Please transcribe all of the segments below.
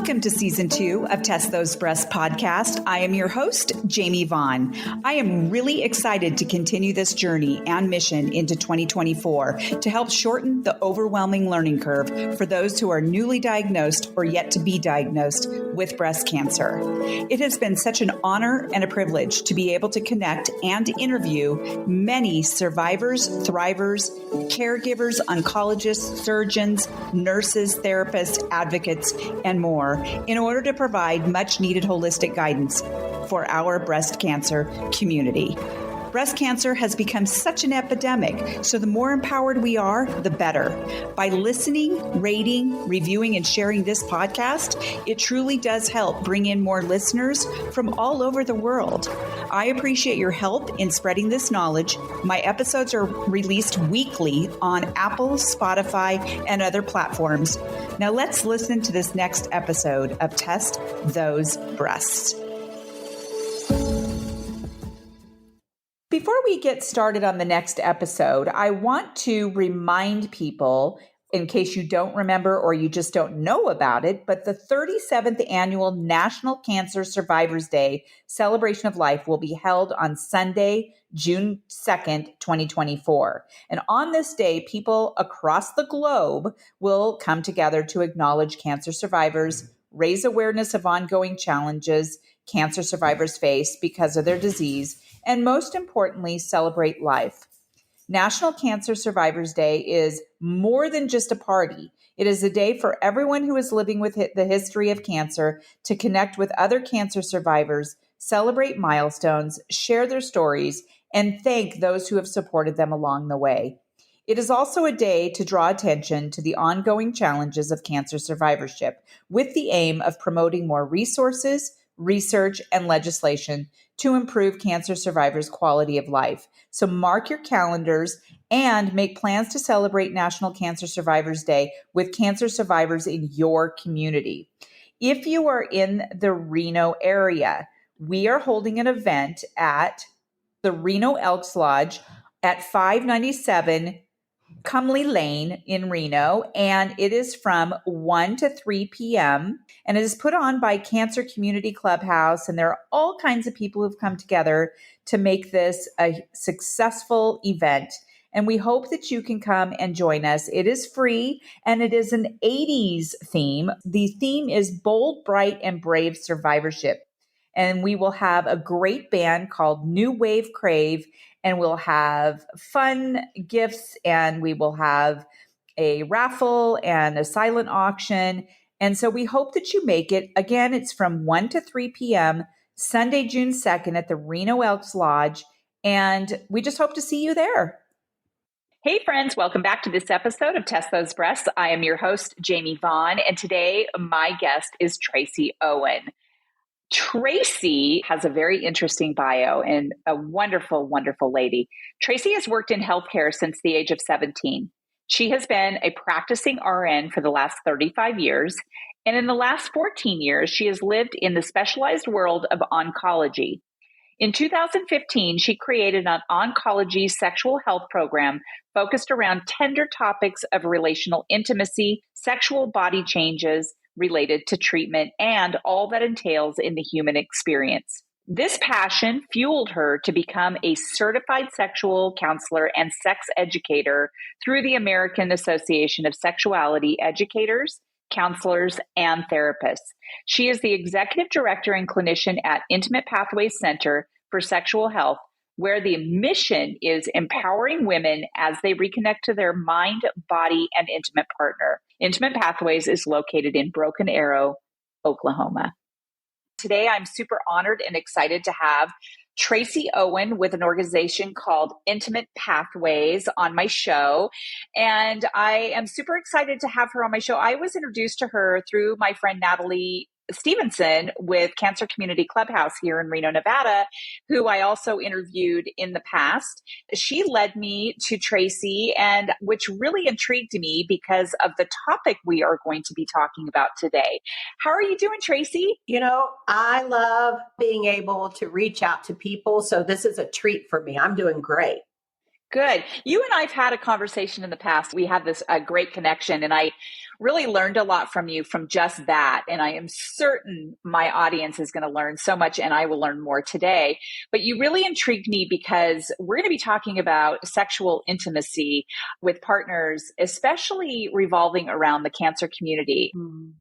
Welcome to Season 2 of Test Those Breasts podcast. I am your host, Jamie Vaughn. I am really excited to continue this journey and mission into 2024 to help shorten the overwhelming learning curve for those who are newly diagnosed or yet to be diagnosed with breast cancer. It has been such an honor and a privilege to be able to connect and interview many survivors, thrivers, caregivers, oncologists, surgeons, nurses, therapists, advocates, and more in order to provide much needed holistic guidance for our breast cancer community. Breast cancer has become such an epidemic, so the more empowered we are, the better. By listening, rating, reviewing, and sharing this podcast, it truly does help bring in more listeners from all over the world. I appreciate your help in spreading this knowledge. My episodes are released weekly on Apple, Spotify, and other platforms. Now let's listen to this next episode of Test Those Breasts. Before we get started on the next episode, I want to remind people, in case you don't remember or you just don't know about it, but the 37th annual National Cancer Survivors Day celebration of life will be held on Sunday, June 2nd, 2024. And on this day, people across the globe will come together to acknowledge cancer survivors, raise awareness of ongoing challenges cancer survivors face because of their disease, and most importantly, celebrate life. National Cancer Survivors Day is more than just a party. It is a day for everyone who is living with the history of cancer to connect with other cancer survivors, celebrate milestones, share their stories, and thank those who have supported them along the way. It is also a day to draw attention to the ongoing challenges of cancer survivorship with the aim of promoting more resources, research, and legislation to improve cancer survivors' quality of life. So mark your calendars and make plans to celebrate National Cancer Survivors Day with cancer survivors in your community. If you are in the Reno area, we are holding an event at the Reno Elks Lodge at 597 Cumley Lane in Reno, and it is from 1 to 3 p.m. And it is put on by Cancer Community Clubhouse, and there are all kinds of people who've come together to make this a successful event. And we hope that you can come and join us. It is free, and it is an 80s theme. The theme is Bold, Bright, and Brave Survivorship. And we will have a great band called New Wave Crave, and we'll have fun gifts, and we will have a raffle and a silent auction. And so we hope that you make it. Again, it's from 1 to 3 p.m., Sunday, June 2nd at the Reno Elks Lodge. And we just hope to see you there. Hey friends, welcome back to this episode of Test Those Breasts. I am your host, Jamie Vaughn, and today my guest is Traci Owen. Traci has a very interesting bio and a wonderful, wonderful lady. Traci has worked in healthcare since the age of 17. She has been a practicing RN for the last 35 years. And in the last 14 years, she has lived in the specialized world of oncology. In 2015, she created an oncology sexual health program focused around tender topics of relational intimacy, sexual body changes, related to treatment, and all that entails in the human experience. This passion fueled her to become a certified sexual counselor and sex educator through the American Association of Sexuality Educators, Counselors, and Therapists. She is the executive director and clinician at Intimate Pathways Center for Sexual Health, where the mission is empowering women as they reconnect to their mind, body, and intimate partner. Intimate Pathways is located in Broken Arrow, Oklahoma. Today, I'm super honored and excited to have Traci Owen with an organization called Intimate Pathways on my show. And I am super excited to have her on my show. I was introduced to her through my friend Natalie Stevenson with Cancer Community Clubhouse here in Reno, Nevada, who I also interviewed in the past. She led me to Traci, and which really intrigued me because of the topic we are going to be talking about today. How are you doing, Traci? You know, I love being able to reach out to people, so this is a treat for me. I'm doing great. Good. You and I have had a conversation in the past. We had this great connection, and I really learned a lot from you from just that. And I am certain my audience is going to learn so much, and I will learn more today. But you really intrigued me because we're going to be talking about sexual intimacy with partners, especially revolving around the cancer community.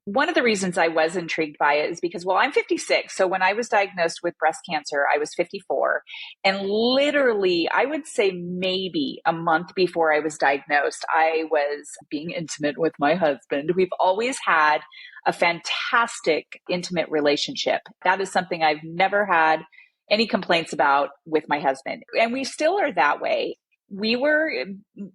One of the reasons I was intrigued by it is because, well, I'm 56. So when I was diagnosed with breast cancer, I was 54. And literally, I would say maybe a month before I was diagnosed, I was being intimate with my husband. We've always had a fantastic, intimate relationship. That is something I've never had any complaints about with my husband. And we still are that way. We were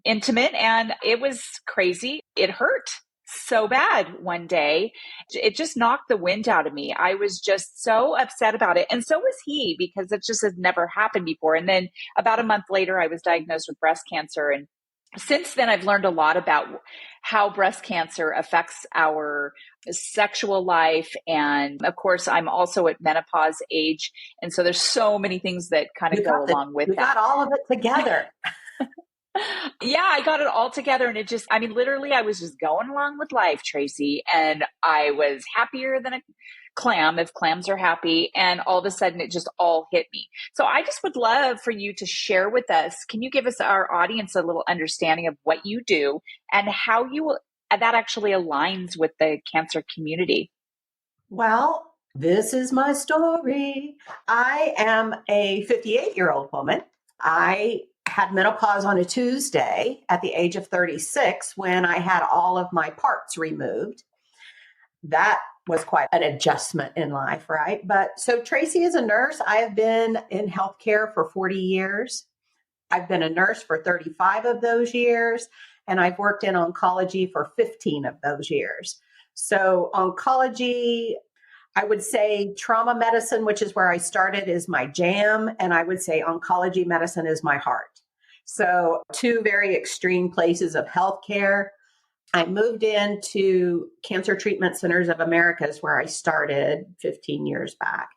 intimate and it was crazy. It hurt so bad one day. It just knocked the wind out of me. I was just so upset about it. And so was he, because it just had never happened before. And then about a month later, I was diagnosed with breast cancer. And since then, I've learned a lot about how breast cancer affects our sexual life. And of course, I'm also at menopause age. And so there's so many things that kind of go along with that. You got all of it together. Yeah, I got it all together. And it just, I mean, literally, I was just going along with life, Traci. And I was happier than a clam, if clams are happy. And all of a sudden, it just all hit me. So I just would love for you to share with us. Can you give us, our audience, a little understanding of what you do and how that actually aligns with the cancer community? Well, this is my story. I am a 58-year-old woman. I had menopause on a Tuesday at the age of 36 when I had all of my parts removed. That was quite an adjustment in life, right? But so Traci is a nurse. I have been in healthcare for 40 years. I've been a nurse for 35 of those years, and I've worked in oncology for 15 of those years. So oncology, I would say trauma medicine, which is where I started, is my jam. And I would say oncology medicine is my heart. So two very extreme places of healthcare. I moved into Cancer Treatment Centers of America, is where I started 15 years back.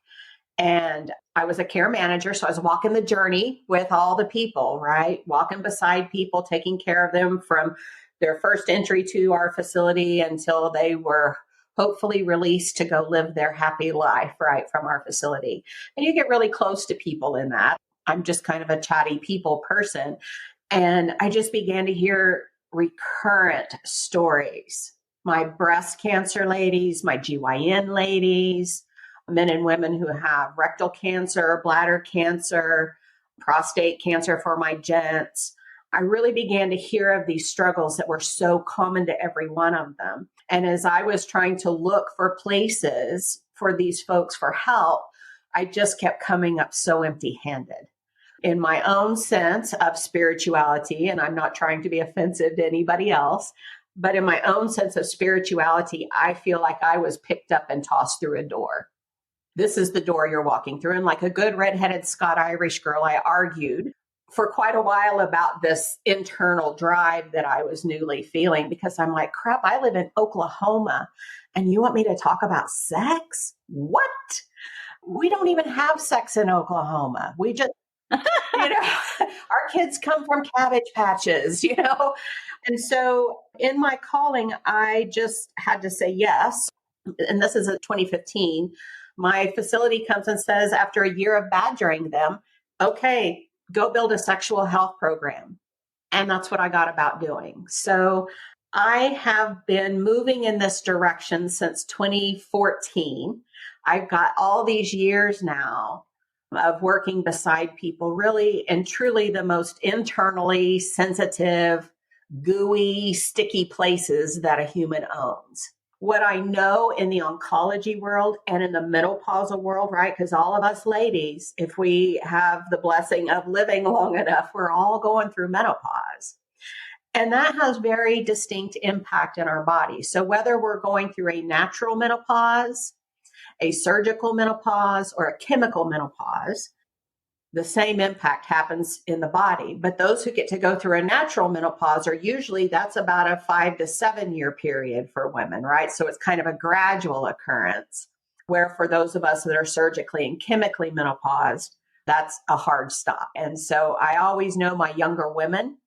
And I was a care manager. So I was walking the journey with all the people, right? Walking beside people, taking care of them from their first entry to our facility until they were hopefully released to go live their happy life, right, from our facility. And you get really close to people in that. I'm just kind of a chatty people person. And I just began to hear recurrent stories. My breast cancer ladies, my GYN ladies, men and women who have rectal cancer, bladder cancer, prostate cancer for my gents. I really began to hear of these struggles that were so common to every one of them. And as I was trying to look for places for these folks for help, I just kept coming up so empty-handed. In my own sense of spirituality, and I'm not trying to be offensive to anybody else, but in my own sense of spirituality, I feel like I was picked up and tossed through a door. This is the door you're walking through. And like a good redheaded Scot-Irish girl, I argued for quite a while about this internal drive that I was newly feeling, because I'm like, crap, I live in Oklahoma and you want me to talk about sex? What? We don't even have sex in Oklahoma. We just, our kids come from cabbage patches, And so in my calling, I just had to say yes. And this is in 2015. My facility comes and says, after a year of badgering them, okay, go build a sexual health program. And that's what I got about doing. So I have been moving in this direction since 2014. I've got all these years now of working beside people, really and truly the most internally sensitive, gooey, sticky places that a human owns. What I know in the oncology world and in the menopausal world, right? Because all of us ladies, if we have the blessing of living long enough, we're all going through menopause. And that has very distinct impact in our body. So whether we're going through a natural menopause, a surgical menopause, or a chemical menopause, the same impact happens in the body. But those who get to go through a natural menopause are usually, that's about a 5 to 7 year period for women, right? So it's kind of a gradual occurrence, where for those of us that are surgically and chemically menopaused, that's a hard stop. And so I always know my younger women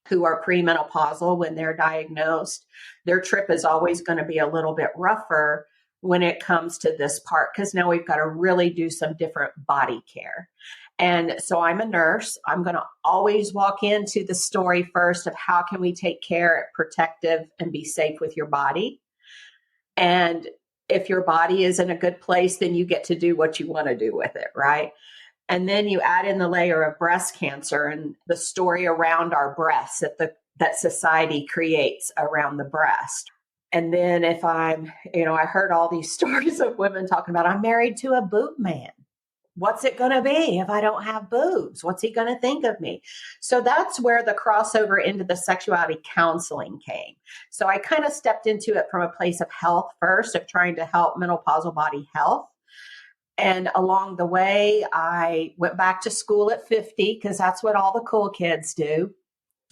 who are premenopausal when they're diagnosed, their trip is always going to be a little bit rougher when it comes to this part, because now we've got to really do some different body care. And so I'm a nurse. I'm going to always walk into the story first of how can we take care, protective, and be safe with your body. And if your body is in a good place, then you get to do what you want to do with it, right? And then you add in the layer of breast cancer and the story around our breasts that society creates around the breast. And then if I heard all these stories of women talking about, I'm married to a boob man. What's it going to be if I don't have boobs? What's he going to think of me? So that's where the crossover into the sexuality counseling came. So I kind of stepped into it from a place of health first, of trying to help menopausal body health. And along the way, I went back to school at 50 because that's what all the cool kids do.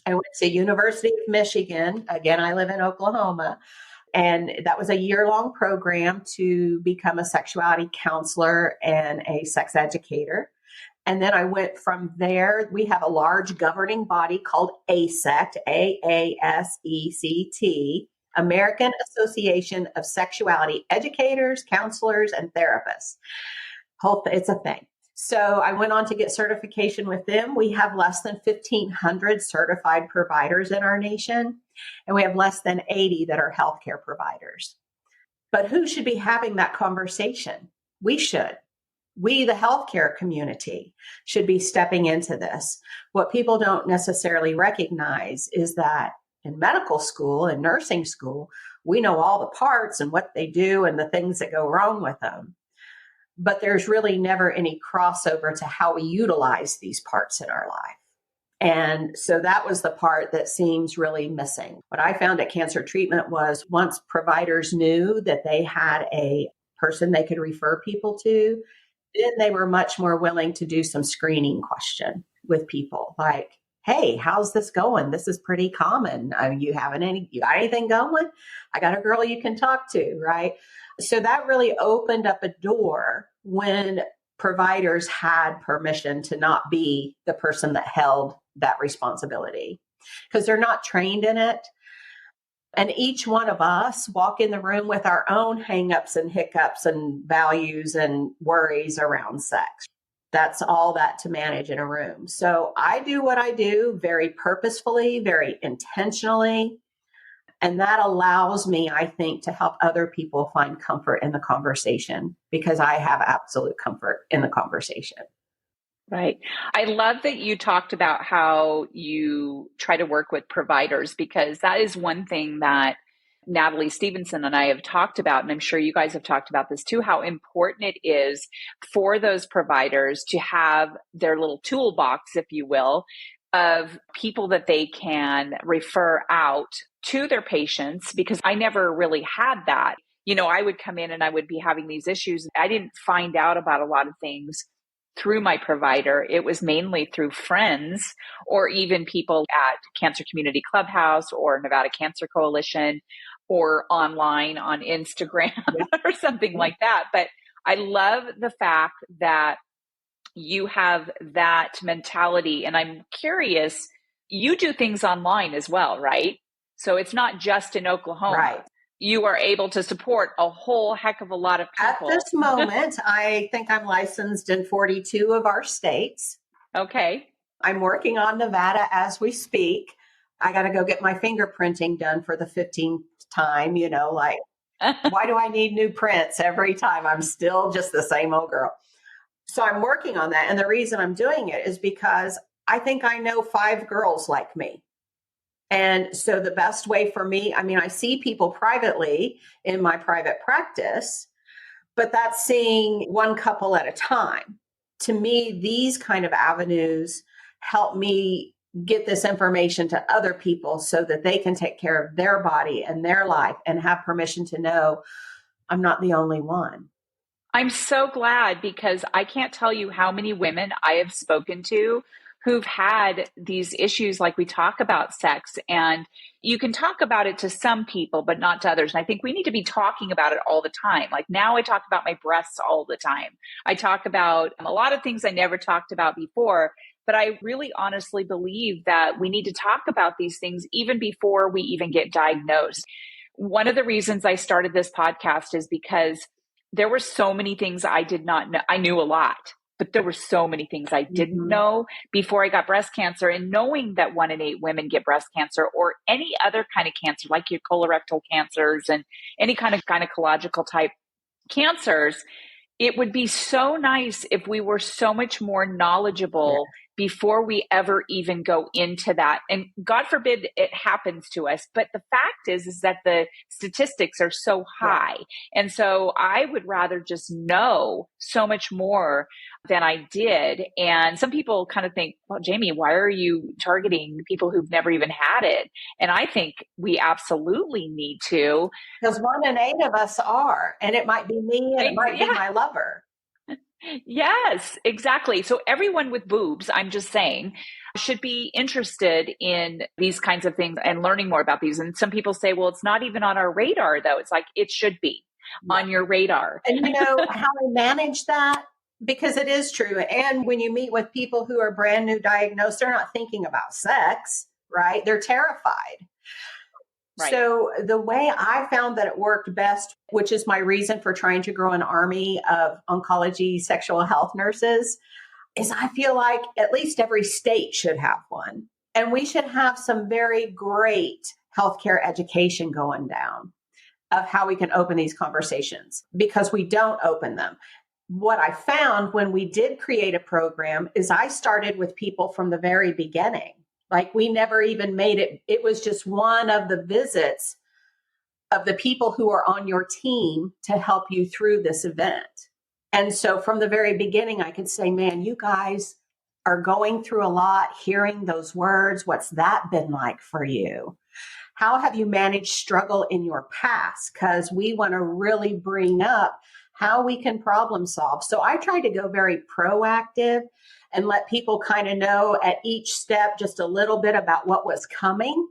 I went to University of Michigan. Again, I live in Oklahoma. And that was a year-long program to become a sexuality counselor and a sex educator. And then I went from there. We have a large governing body called AASECT, AASECT, American Association of Sexuality Educators, Counselors, and Therapists. It's a thing. So I went on to get certification with them. We have less than 1,500 certified providers in our nation, and we have less than 80 that are healthcare providers. But who should be having that conversation? We should. We, the healthcare community, should be stepping into this. What people don't necessarily recognize is that in medical school and nursing school, we know all the parts and what they do and the things that go wrong with them. But there's really never any crossover to how we utilize these parts in our life. And so that was the part that seems really missing. What I found at Cancer Treatment was once providers knew that they had a person they could refer people to, then they were much more willing to do some screening question with people like, hey, how's this going? This is pretty common. You got anything going? I got a girl you can talk to, right? So that really opened up a door when providers had permission to not be the person that held that responsibility because they're not trained in it. And each one of us walk in the room with our own hangups and hiccups and values and worries around sex. That's all that to manage in a room. So I do what I do very purposefully, very intentionally. And that allows me, I think, to help other people find comfort in the conversation because I have absolute comfort in the conversation. Right. I love that you talked about how you try to work with providers because that is one thing that Natalie Stevenson and I have talked about, and I'm sure you guys have talked about this too, how important it is for those providers to have their little toolbox, if you will, of people that they can refer out to their patients, because I never really had that. I would come in and I would be having these issues. I didn't find out about a lot of things through my provider. It was mainly through friends or even people at Cancer Community Clubhouse or Nevada Cancer Coalition or online on Instagram or something like that. But I love the fact that you have that mentality. And I'm curious, you do things online as well, right? So it's not just in Oklahoma. Right. You are able to support a whole heck of a lot of people. At this moment, I think I'm licensed in 42 of our states. Okay. I'm working on Nevada as we speak. I got to go get my fingerprinting done for the 15th time, why do I need new prints every time? I'm still just the same old girl. So I'm working on that. And the reason I'm doing it is because I think I know 5 girls like me. And so the best way for me, I see people privately in my private practice, but that's seeing one couple at a time. To me, these kind of avenues help me get this information to other people so that they can take care of their body and their life and have permission to know I'm not the only one. I'm so glad because I can't tell you how many women I have spoken to who've had these issues like we talk about sex, and you can talk about it to some people, but not to others. And I think we need to be talking about it all the time. Like now I talk about my breasts all the time. I talk about a lot of things I never talked about before, But I really honestly believe that we need to talk about these things even before we even get diagnosed. One of the reasons I started this podcast is because there were so many things I did not know. I knew a lot, but there were so many things I didn't know before I got breast cancer. And knowing that 1 in 8 women get breast cancer or any other kind of cancer, like your colorectal cancers and any kind of gynecological type cancers, it would be so nice if we were so much more knowledgeable before we ever even go into that. And God forbid it happens to us. But the fact is that the statistics are so high. And so I would rather just know so much more than I did. And some people kind of think, well, Jamie, why are you targeting people who've never even had it? And I think we absolutely need to. Because 1 in 8 of us are, and it might be me and it might be my lover. Yes, exactly. So everyone with boobs, I'm just saying, should be interested in these kinds of things and learning more about these. And some people say, well, it's not even on our radar, though. It's like, it should be on your radar. And you know how I manage that? Because it is true. And when you meet with people who are brand new diagnosed, they're not thinking about sex, right? They're terrified. Right. So the way I found that it worked best, which is my reason for trying to grow an army of oncology sexual health nurses, is I feel like at least every state should have one. And we should have some very great healthcare education going down of how we can open these conversations, because we don't open them. What I found when we did create a program is I started with people from the very beginning. Like, we never even made it. It was just one of the visits of the people who are on your team to help you through this event. And so from the very beginning, I could say, man, you guys are going through a lot, hearing those words. What's that been like for you? How have you managed struggle in your past? Because we want to really bring up how we can problem solve. So I try to go very proactive and let people kind of know at each step just a little bit about what was coming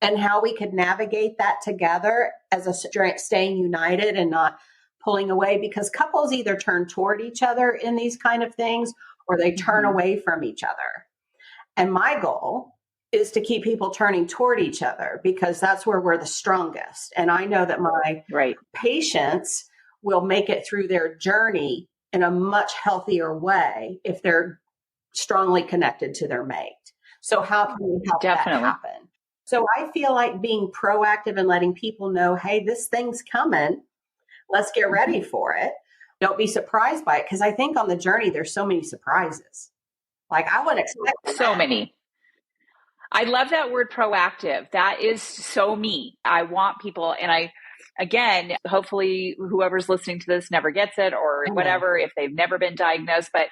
and how we could navigate that together as a staying united and not pulling away, because couples either turn toward each other in these kind of things or they turn away from each other. And my goal is to keep people turning toward each other, because that's where we're the strongest. And I know that my patients will make it through their journey in a much healthier way if they're strongly connected to their mate. So how can we help that happen? So I feel like being proactive and letting people know, hey, this thing's coming. Let's get ready for it. Don't be surprised by it. Because I think on the journey, there's so many surprises. Like, I wouldn't expect so many. I love that word proactive. That is so me. I want people, and again, hopefully whoever's listening to this never gets it or whatever, if they've never been diagnosed. But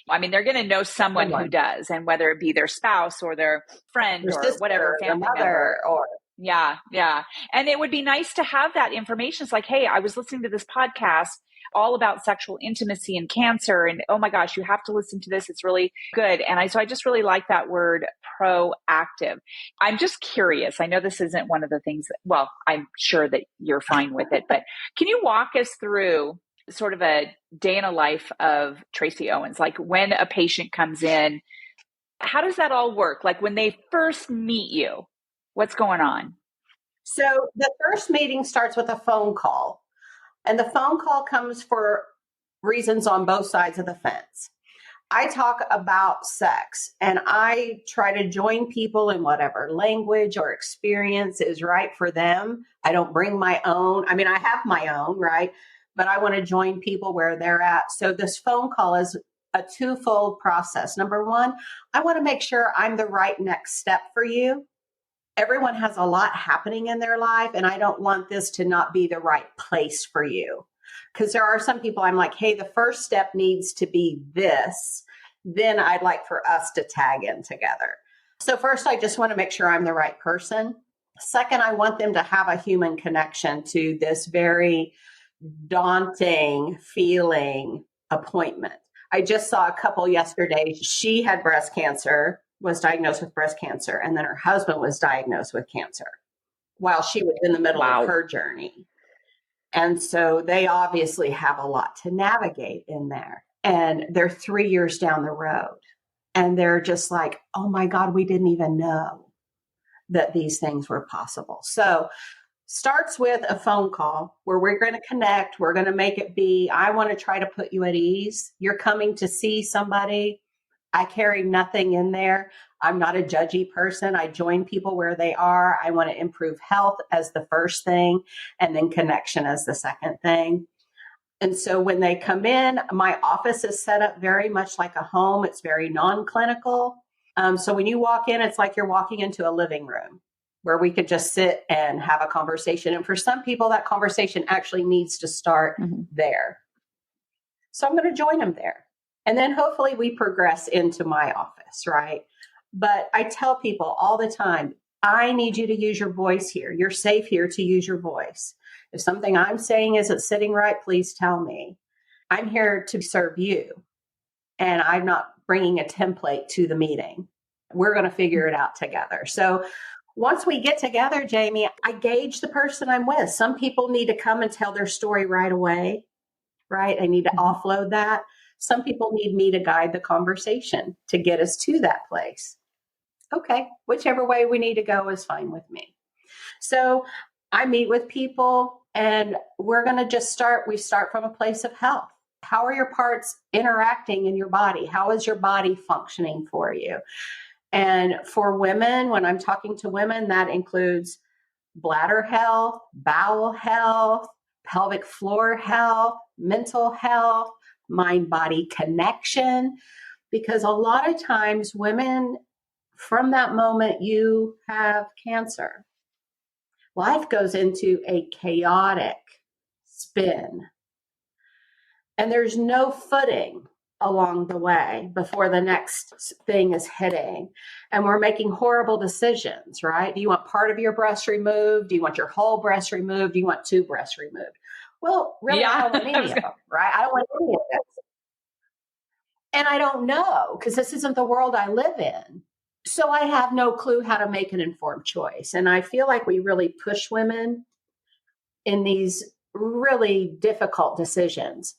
I mean, they're going to know someone who does, and whether it be their spouse or their friend or whatever, family member. Yeah. And it would be nice to have that information. It's like, hey, I was listening to this podcast all about sexual intimacy and cancer. And oh my gosh, you have to listen to this. It's really good. And so I just really like that word proactive. I'm just curious. I know this isn't one of the things well, I'm sure that you're fine with it, but can you walk us through sort of a day in a life of Traci Owens? Like, when a patient comes in, how does that all work? Like, when they first meet you, what's going on? So the first meeting starts with a phone call. And the phone call comes for reasons on both sides of the fence. I talk about sex, and I try to join people in whatever language or experience is right for them. I don't bring my own. I mean, I have my own, right? But I want to join people where they're at. So this phone call is a twofold process. Number one, I want to make sure I'm the right next step for you. Everyone has a lot happening in their life, and I don't want this to not be the right place for you. Because there are some people I'm like, hey, the first step needs to be this. Then I'd like for us to tag in together. So first, I just want to make sure I'm the right person. Second, I want them to have a human connection to this very daunting feeling appointment. I just saw a couple yesterday. She had breast cancer, was diagnosed with breast cancer, and then her husband was diagnosed with cancer while she was in the middle of her journey. And so they obviously have a lot to navigate in there. And they're 3 years down the road. And they're just like, oh my God, we didn't even know that these things were possible. So starts with a phone call where we're going to connect. We're going to make it be, I want to try to put you at ease. You're coming to see somebody. I carry nothing in there. I'm not a judgy person. I join people where they are. I want to improve health as the first thing, and then connection as the second thing. And so when they come in, my office is set up very much like a home. It's very non-clinical. So when you walk in, it's like you're walking into a living room where we could just sit and have a conversation. And for some people, that conversation actually needs to start there. So I'm going to join them there. And then hopefully we progress into my office, right? But I tell people all the time, I need you to use your voice here. You're safe here to use your voice. If something I'm saying isn't sitting right, please tell me. I'm here to serve you. And I'm not bringing a template to the meeting. We're going to figure it out together. So once we get together, Jamie, I gauge the person I'm with. Some people need to come and tell their story right away, right? I need to offload that. Some people need me to guide the conversation to get us to that place. Okay, whichever way we need to go is fine with me. So I meet with people and we're going to just we start from a place of health. How are your parts interacting in your body? How is your body functioning for you? And for women, when I'm talking to women, that includes bladder health, bowel health, pelvic floor health, mental health, mind-body connection. Because a lot of times women, from that moment you have cancer, life goes into a chaotic spin. And there's no footing along the way before the next thing is hitting. And we're making horrible decisions, right? Do you want part of your breast removed? Do you want your whole breast removed? Do you want 2 breasts removed? Well, really, I don't want any of them, right? I don't want any of this. And I don't know, because this isn't the world I live in. So I have no clue how to make an informed choice. And I feel like we really push women in these really difficult decisions.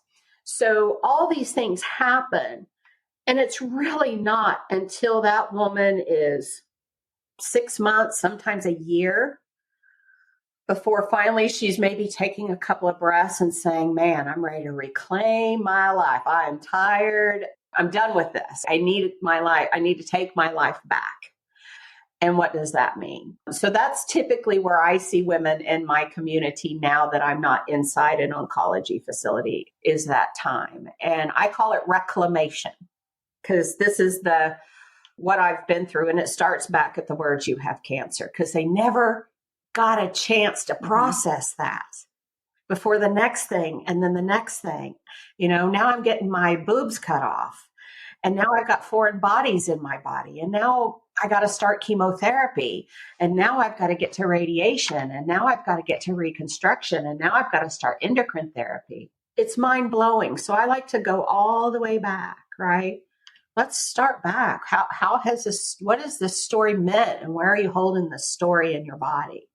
So all these things happen, and it's really not until that woman is 6 months, sometimes a year, before finally she's maybe taking a couple of breaths and saying, man, I'm ready to reclaim my life. I am tired. I'm done with this. I need my life. I need to take my life back. And what does that mean? So that's typically where I see women in my community now that I'm not inside an oncology facility, is that time. And I call it reclamation, because this is what I've been through. And it starts back at the words, you have cancer, because they never got a chance to process that before the next thing. And then the next thing, now I'm getting my boobs cut off. And now I've got foreign bodies in my body. And now I got to start chemotherapy. And now I've got to get to radiation. And now I've got to get to reconstruction. And now I've got to start endocrine therapy. It's mind blowing. So I like to go all the way back, right? Let's start back. What has this story meant? And where are you holding the story in your body?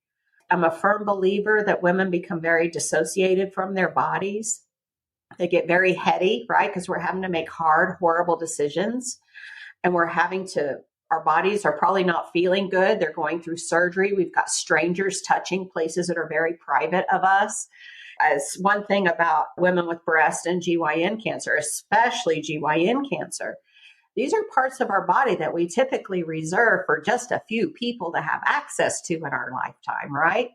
I'm a firm believer that women become very dissociated from their bodies. They get very heady, right? Because we're having to make hard, horrible decisions. And our bodies are probably not feeling good. They're going through surgery. We've got strangers touching places that are very private of us. As one thing about women with breast and GYN cancer, especially GYN cancer, these are parts of our body that we typically reserve for just a few people to have access to in our lifetime, right?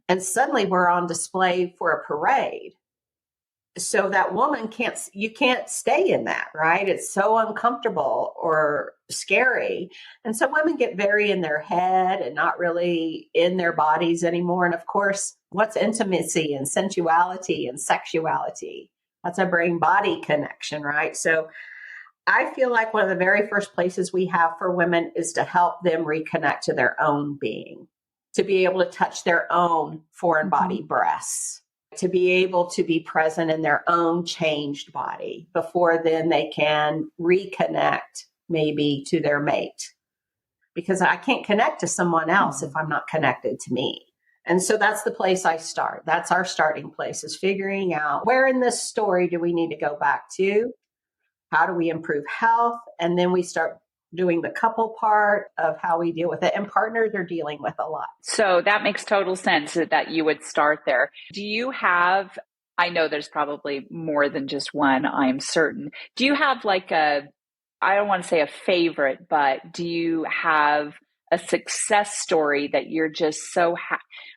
And suddenly we're on display for a parade. So that woman you can't stay in that, right? It's so uncomfortable or scary. And so women get very in their head and not really in their bodies anymore. And of course, what's intimacy and sensuality and sexuality? That's a brain-body connection, right? So I feel like one of the very first places we have for women is to help them reconnect to their own being, to be able to touch their own foreign body breasts, to be able to be present in their own changed body before then they can reconnect maybe to their mate. Because I can't connect to someone else if I'm not connected to me. And so that's the place I start. That's our starting place, is figuring out where in this story do we need to go back to? How do we improve health? And then we start doing the couple part of how we deal with it. And partners are dealing with a lot. So that makes total sense that you would start there. Do you have, I know there's probably more than just one, I'm certain. Do you have like I don't want to say a favorite, but do you have a success story that you're just so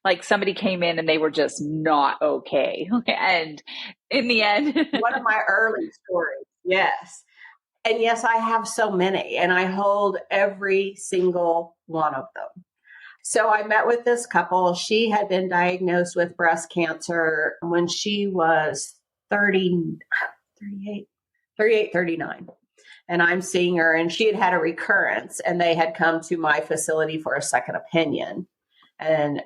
like somebody came in and they were just not okay? And in the end, one of my early stories, yes. And yes, I have so many, and I hold every single one of them. So I met with this couple. She had been diagnosed with breast cancer when she was 39. And I'm seeing her, and she had had a recurrence, and they had come to my facility for a second opinion. And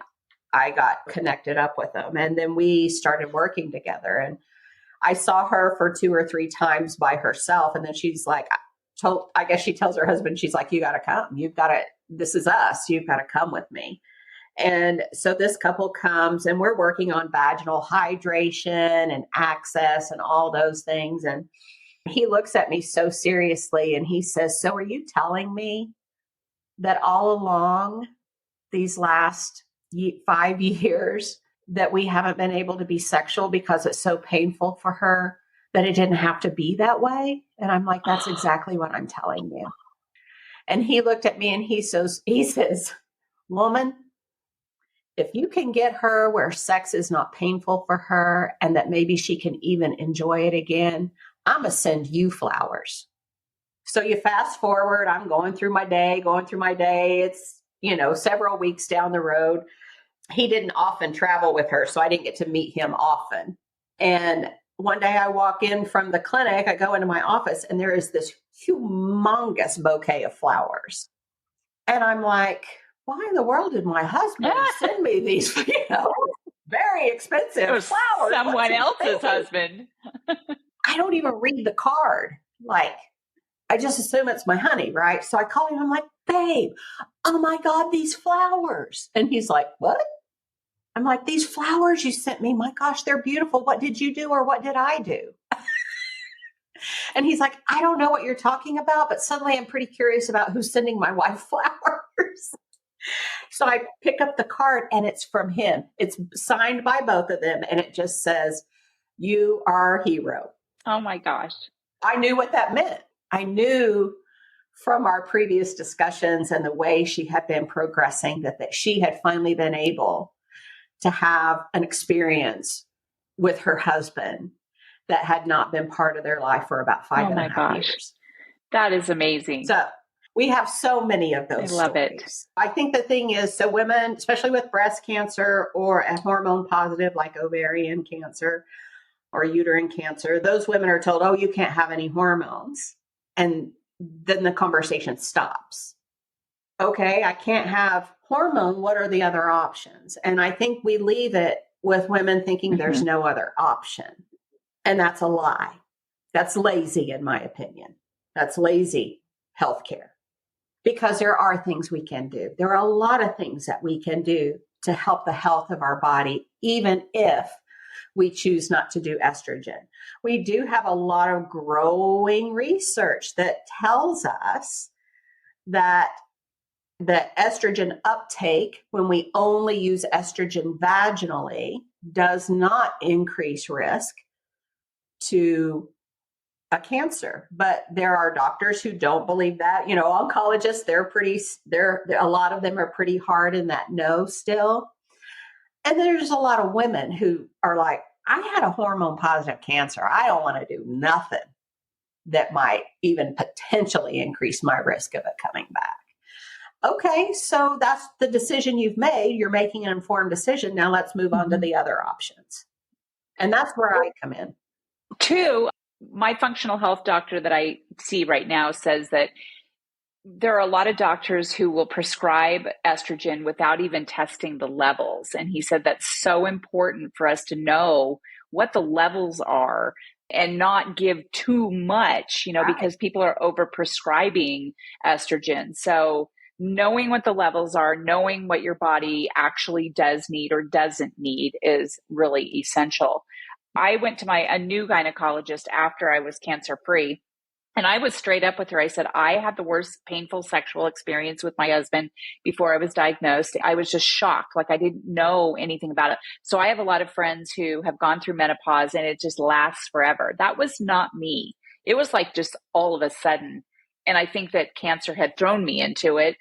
I got connected up with them. And then we started working together. And I saw her for 2 or 3 times by herself. And then she's like, I guess she tells her husband, she's like, you got to come. You've got to, this is us. You've got to come with me. And so this couple comes, and we're working on vaginal hydration and access and all those things. And he looks at me so seriously and he says, so are you telling me that all along these last 5 years that we haven't been able to be sexual because it's so painful for her that it didn't have to be that way? And I'm like, that's exactly what I'm telling you. And he looked at me and he says, woman, if you can get her where sex is not painful for her and that maybe she can even enjoy it again, I'm going to send you flowers. So you fast forward, I'm going through my day. It's, several weeks down the road. He didn't often travel with her, so I didn't get to meet him often. And one day I walk in from the clinic, I go into my office, and there is this humongous bouquet of flowers. And I'm like, why in the world did my husband send me these, very expensive flowers? Someone else's husband. I don't even read the card. I just assume it's my honey, right? So I call him, I'm like, babe, oh my God, these flowers. And he's like, what? I'm like, these flowers you sent me, my gosh, they're beautiful. What did you do, or what did I do? And he's like, I don't know what you're talking about, but suddenly I'm pretty curious about who's sending my wife flowers. So I pick up the card, and it's from him. It's signed by both of them, and it just says, you are a hero. Oh my gosh. I knew what that meant. I knew from our previous discussions and the way she had been progressing that she had finally been able to have an experience with her husband that had not been part of their life for about 5.5 years. That is amazing. So we have so many of those I love stories. it. I think the thing is, so women, especially with breast cancer or a hormone positive like ovarian cancer or uterine cancer, those women are told, oh, you can't have any hormones. And then the conversation stops. Okay, I can't have hormone. What are the other options? And I think we leave it with women thinking there's no other option. And that's a lie. That's lazy, in my opinion. That's lazy healthcare. Because there are things we can do. There are a lot of things that we can do to help the health of our body, even if we choose not to do estrogen. We do have a lot of growing research that tells us that the estrogen uptake, when we only use estrogen vaginally, does not increase risk to a cancer. But there are doctors who don't believe that. Oncologists, a lot of them are pretty hard in that no still. And there's a lot of women who are like, I had a hormone positive cancer. I don't want to do nothing that might even potentially increase my risk of it coming back. Okay, so that's the decision you've made. You're making an informed decision. Now let's move on to the other options. And that's where I come in. 2, my functional health doctor that I see right now says that there are a lot of doctors who will prescribe estrogen without even testing the levels. And he said that's so important for us to know what the levels are and not give too much, Right. because people are over prescribing estrogen. So knowing what the levels are, knowing what your body actually does need or doesn't need is really essential. I went to a new gynecologist after I was cancer free. And I was straight up with her. I said, I had the worst painful sexual experience with my husband before I was diagnosed. I was just shocked. Like I didn't know anything about it. So I have a lot of friends who have gone through menopause and it just lasts forever. That was not me. It was like just all of a sudden. And I think that cancer had thrown me into it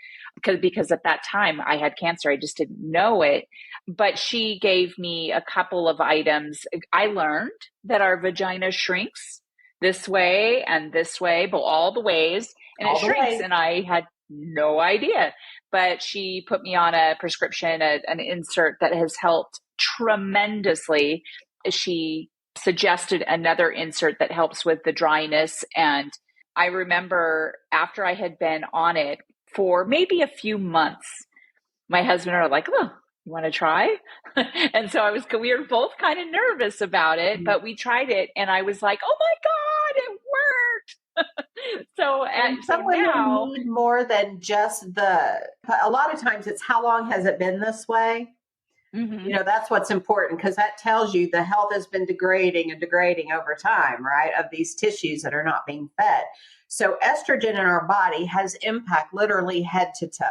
because at that time I had cancer. I just didn't know it. But she gave me a couple of items. I learned that our vagina shrinks this way, but all the ways, and it shrinks. And I had no idea. But she put me on a prescription, an insert that has helped tremendously. She suggested another insert that helps with the dryness. And I remember after I had been on it for maybe a few months, my husband and I were like, oh, you want to try? And so we were both kind of nervous about it, but we tried it and I was like, oh my God, it worked. And some women need more than just a lot of times it's how long has it been this way? Mm-hmm. You know, that's what's important because that tells you the health has been degrading over time, right? Of these tissues that are not being fed. So estrogen in our body has impact literally head to toe.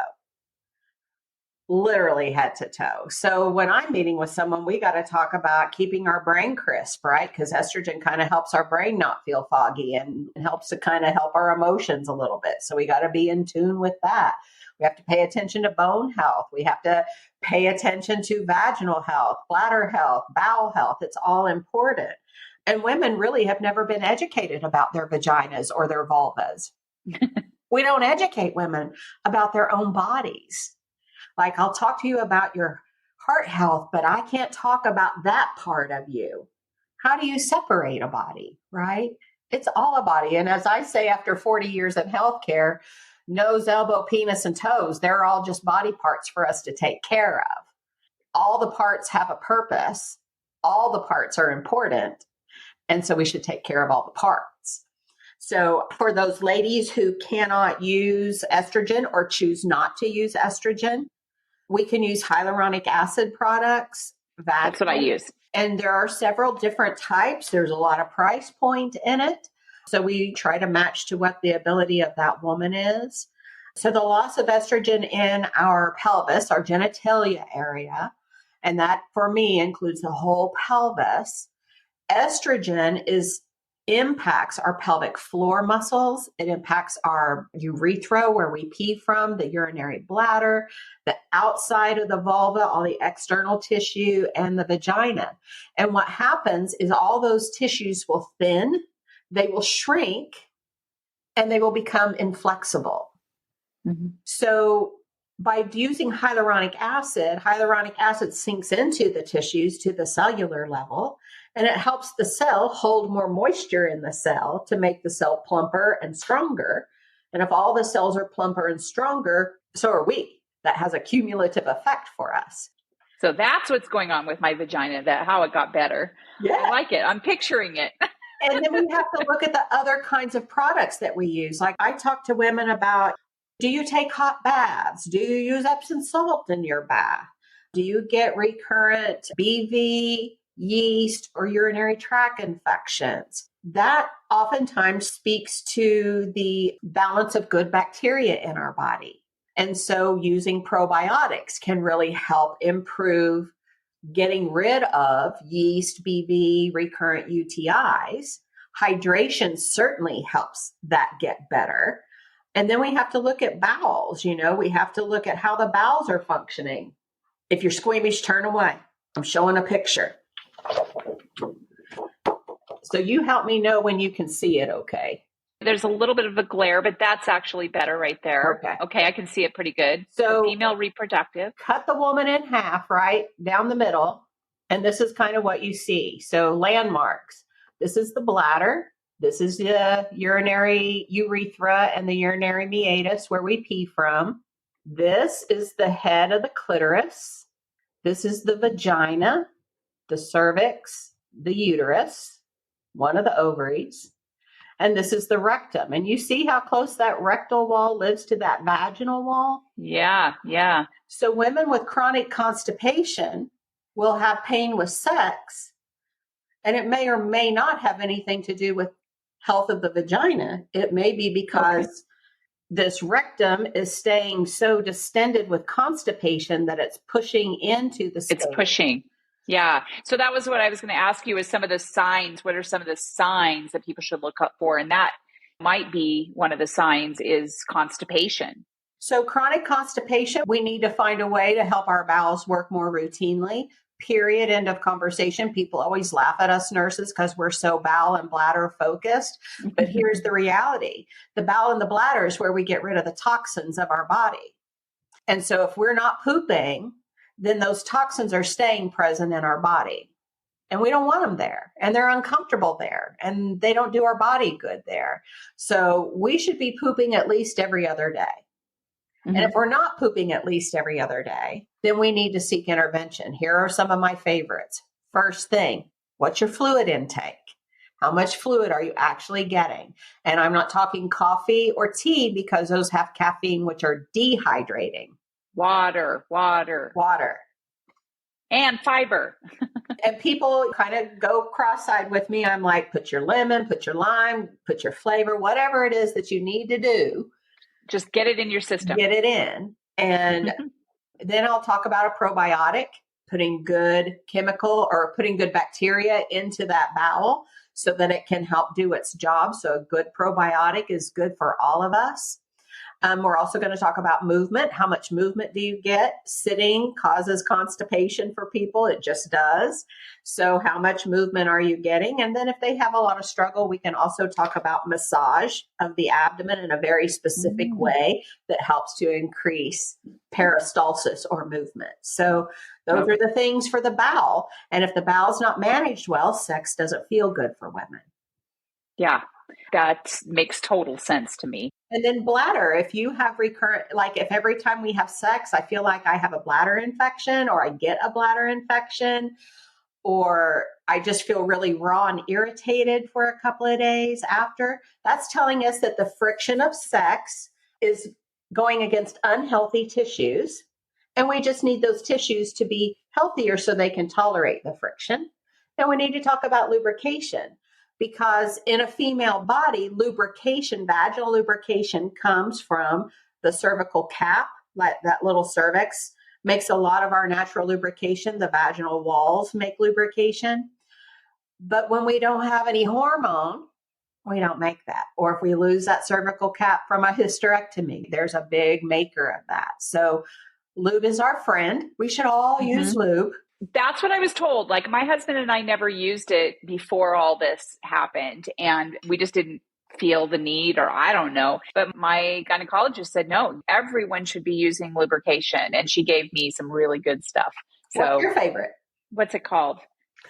Literally head to toe. So when I'm meeting with someone, we got to talk about keeping our brain crisp, right? Because estrogen kind of helps our brain not feel foggy and helps to kind of help our emotions a little bit. So we got to be in tune with that. We have to pay attention to bone health. We have to pay attention to vaginal health, bladder health, bowel health. It's all important. And women really have never been educated about their vaginas or their vulvas. We don't educate women about their own bodies. Like, I'll talk to you about your heart health, but I can't talk about that part of you. How do you separate a body, right? It's all a body. And as I say, after 40 years in healthcare, nose, elbow, penis, and toes, they're all just body parts for us to take care of. All the parts have a purpose. All the parts are important. And so we should take care of all the parts. So for those ladies who cannot use estrogen or choose not to use estrogen, we can use hyaluronic acid products. That's what I use. And there are several different types. There's a lot of price point in it. So we try to match to what the ability of that woman is. So the loss of estrogen in our pelvis, our genitalia area, and that for me includes the whole pelvis. Estrogen impacts our pelvic floor muscles. It impacts our urethra, where we pee from, the urinary bladder, the outside of the vulva, all the external tissue, and the vagina. And what happens is all those tissues will thin, they will shrink, and they will become inflexible. Mm-hmm. So by using hyaluronic acid sinks into the tissues to the cellular level, and it helps the cell hold more moisture in the cell to make the cell plumper and stronger. And if all the cells are plumper and stronger, so are we. That has a cumulative effect for us. So that's what's going on with my vagina, how it got better. Yeah. I like it. I'm picturing it. And then we have to look at the other kinds of products that we use. Like I talk to women about, do you take hot baths? Do you use Epsom salt in your bath? Do you get recurrent BV, yeast, or urinary tract infections? That oftentimes speaks to the balance of good bacteria in our body. And so using probiotics can really help improve getting rid of yeast, BV, recurrent UTIs. Hydration certainly helps that get better. And then we have to look at bowels. We have to look at how the bowels are functioning. If you're squeamish, turn away. I'm showing a picture. So you help me know when you can see it, okay? There's a little bit of a glare, but that's actually better right there. Okay, I can see it pretty good. So female reproductive. Cut the woman in half, right, down the middle. And this is kind of what you see. So landmarks. This is the bladder. This is the urinary urethra and the urinary meatus where we pee from. This is the head of the clitoris. This is the vagina, the cervix, the uterus, one of the ovaries. And this is the rectum. And you see how close that rectal wall lives to that vaginal wall? Yeah. So women with chronic constipation will have pain with sex, and it may or may not have anything to do with health of the vagina. It may be because this rectum is staying so distended with constipation that it's pushing into the space. It's pushing. Yeah. So that was what I was going to ask you, is some of the signs. What are some of the signs that people should look up for? And that might be one of the signs is constipation. So chronic constipation, we need to find a way to help our bowels work more routinely. Period. End of conversation. People always laugh at us nurses because we're so bowel and bladder focused. But here's the reality. The bowel and the bladder is where we get rid of the toxins of our body. And so if we're not pooping, then those toxins are staying present in our body. And we don't want them there. And they're uncomfortable there. And they don't do our body good there. So we should be pooping at least every other day. And if we're not pooping at least every other day, then we need to seek intervention. Here are some of my favorites. First thing, what's your fluid intake? How much fluid are you actually getting? And I'm not talking coffee or tea because those have caffeine, which are dehydrating. Water. And fiber. And people kind of go cross-eyed with me. I'm like, put your lemon, put your lime, put your flavor, whatever it is that you need to do. Just get it in your system. Get it in. And then I'll talk about a probiotic, putting good chemical or putting good bacteria into that bowel so that it can help do its job. So a good probiotic is good for all of us. We're also going to talk about movement. How much movement do you get? Sitting causes constipation for people. It just does. So how much movement are you getting? And then if they have a lot of struggle, we can also talk about massage of the abdomen in a very specific way that helps to increase peristalsis or movement. So those are the things for the bowel. And if the bowel's not managed well, sex doesn't feel good for women. Yeah, that makes total sense to me. And then bladder, if you have recurrent, like if every time we have sex, I feel like I have a bladder infection or I get a bladder infection, or I just feel really raw and irritated for a couple of days after, that's telling us that the friction of sex is going against unhealthy tissues. And we just need those tissues to be healthier so they can tolerate the friction. And we need to talk about lubrication. Because in a female body, lubrication, vaginal lubrication comes from the cervical cap, like that little cervix makes a lot of our natural lubrication. The vaginal walls make lubrication. But when we don't have any hormone, we don't make that. Or if we lose that cervical cap from a hysterectomy, there's a big maker of that. So lube is our friend. We should all use lube. That's what I was told. Like my husband and I never used it before all this happened, and we just didn't feel the need, or I don't know. But my gynecologist said, no, everyone should be using lubrication. And she gave me some really good stuff. So what's your favorite? What's it called?